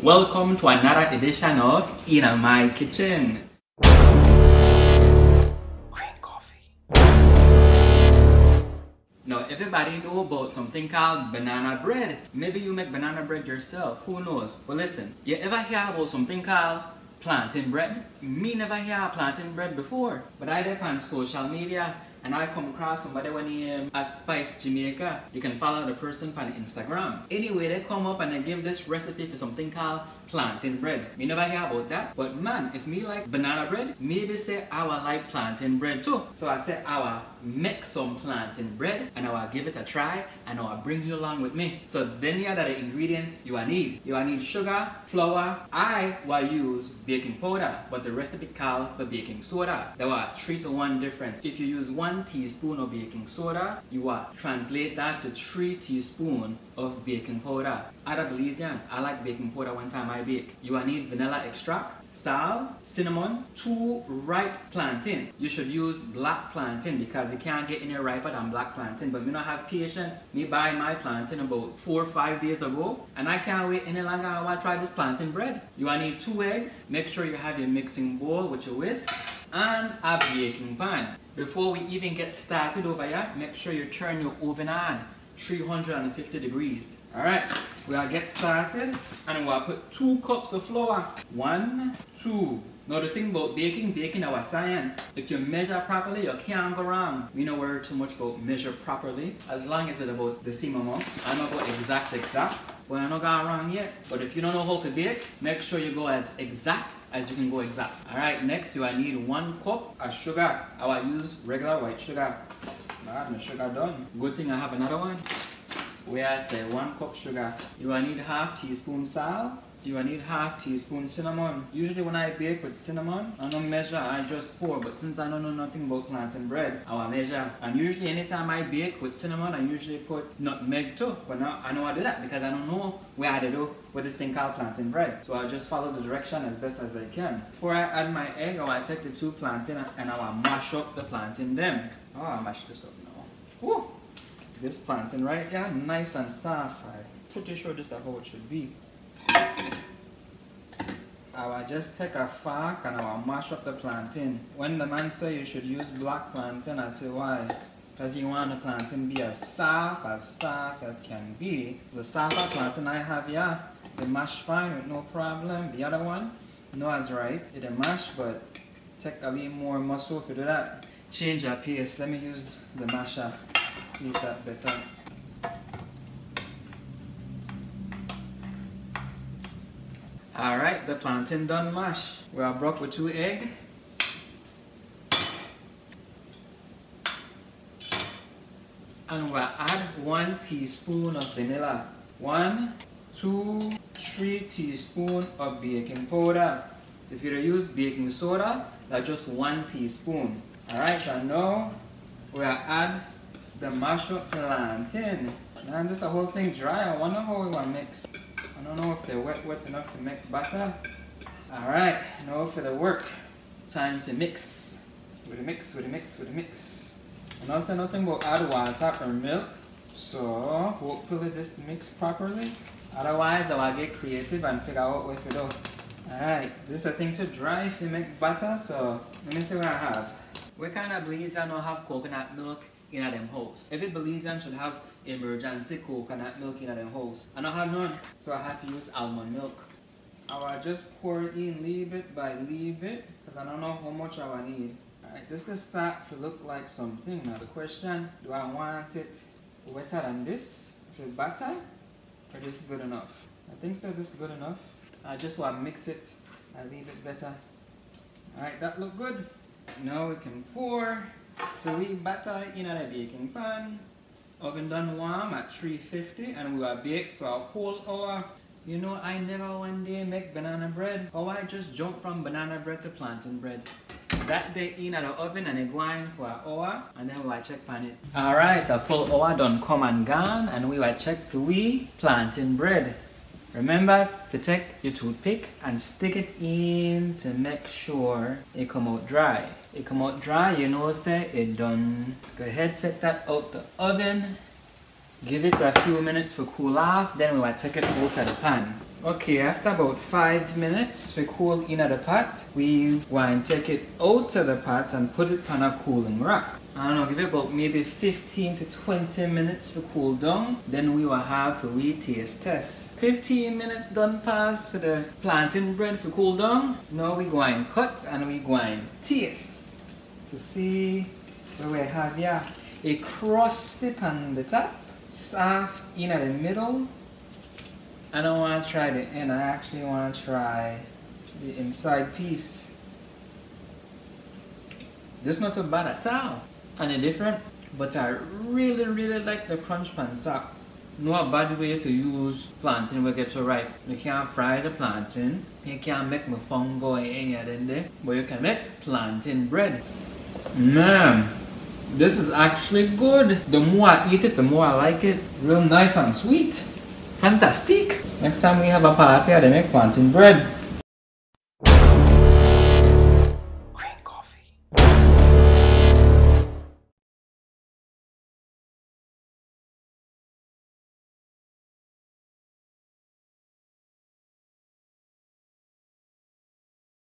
Welcome to another edition of In My Kitchen. Green coffee. Now everybody know about something called banana bread. Maybe you make banana bread yourself, who knows? But listen, you ever hear about something called plantain bread? Me never hear plantain bread before, but I did on social media and I come across somebody when he at Spice Jamaica. You can follow the person on Instagram. Anyway, they come up and they give this recipe for something called plantain bread. Me never hear about that, but man, if me like banana bread, maybe say I will like plantain bread too. So I said I will make some plantain bread and I will give it a try and I will bring you along with me. So then here are the ingredients you will need. You will need sugar, flour. I will use baking powder, but the recipe called for baking soda. There were 3-to-1 difference. If you use 1 teaspoon of baking soda, you will translate that to 3 teaspoons of baking powder. Other Belizean, I like baking powder one time I bake. You will need vanilla extract, salt, cinnamon, 2 ripe plantain. You should use black plantain because you can't get any riper than black plantain. But me not have patience. Me buy my plantain about 4 or 5 days ago and I can't wait any longer. I want to try this plantain bread. You will need 2 eggs. Make sure you have your mixing bowl with your whisk and a baking pan. Before we even get started over here, make sure you turn your oven on 350 degrees. Alright, we'll get started and we'll put 2 cups of flour. 1, 2. Now the thing about baking our science. If you measure properly, you can't go wrong. We don't worry too much about measure properly, as long as it's about the same amount. I'm not about exact, but I'm not going wrong yet. But if you don't know how to bake, make sure you go as exact as you can go exact. Alright, next you will need 1 cup of sugar. I will use regular white sugar. My sugar done. Good thing I have another one. Where I say 1 cup sugar. You will need ½ teaspoon salt. You will need ½ teaspoon cinnamon. Usually when I bake with cinnamon, I don't measure, I just pour. But since I don't know nothing about plantain bread, I will measure. And usually anytime I bake with cinnamon, I usually put nutmeg too. But now I know I do that because I don't know where I do with this thing called plantain bread. So I'll just follow the direction as best as I can. Before I add my egg, I will take the 2 plantain and I will mash up the plantain then. Oh, I'll mash this up now. Woo! This plantain right here, nice and soft. I'm pretty sure this is how it should be. I will just take a fork and I will mash up the plantain. When the man say you should use black plantain, I say why? Because you want the plantain be as soft as can be. The softer plantain I have here, they mash fine with no problem. The other one, no as right. It'll mash, but take a little more muscle if you do that. Change your pace. Let me use the masher. See if that better. Alright, the plantain done mash. We are broke with 2 eggs. And we'll add 1 teaspoon of vanilla. 1, 2, 3 teaspoons of baking powder. If you use baking soda, that's just 1 teaspoon. Alright, and now we'll add the mashed up plantain. Man, this whole thing dry. I wonder how it will mix. I don't know if they're wet enough to make butter. Alright, now for the work. Time to mix. With the mix. And also nothing but add water or milk. So hopefully this mix properly. Otherwise I will get creative and figure out what to do. Alright, this is a thing to dry if you make butter, so let me see what I have. We kind of Belizean don't have coconut milk in them house. Every Belizean should have emergency coconut milk in them house. I don't have none, so I have to use almond milk. I will just pour it in little bit by little bit, because I don't know how much I will need. Alright, this is start to look like something. Now the question, do I want it wetter than this for butter, or this is good enough? I think so, this is good enough. I just want to mix it a little bit better. Alright, that look good. Now we can pour the wheat batter in a baking pan. Oven done warm at 350 and we will bake for a whole hour. You know, I never one day make banana bread. Or I just jump from banana bread to plantain bread. That day in the oven and it go on for an hour and then we will check on it. Alright, a full hour done come and gone and we will check for we plantain bread. Remember to take your toothpick and stick it in to make sure it come out dry. It come out dry, you know, say it done. Go ahead, take that out the oven. Give it a few minutes to cool off, then we will take it out of the pan. Okay, after about 5 minutes we cool in the pot, we want to take it out of the pot and put it on a cooling rack. I don't know, give it about maybe 15 to 20 minutes to cool down. Then we will have a wee taste test. 15 minutes done pass for the plantain bread for cool down. Now we go and cut and we go and taste to see what we have here. A crusty on the top, soft in the middle. I don't want to try the end, I actually want to try the inside piece. This is not too bad at all. And it's different, but I really like the crunch on top. No bad way to use plantain will get to ripe. You can't fry the plantain, you can't make mofongo and any of them there, but you can make plantain bread. Man, this is actually good. The more I eat it, the more I like it. Real nice and sweet. Fantastic. Next time we have a party, I make plantain bread.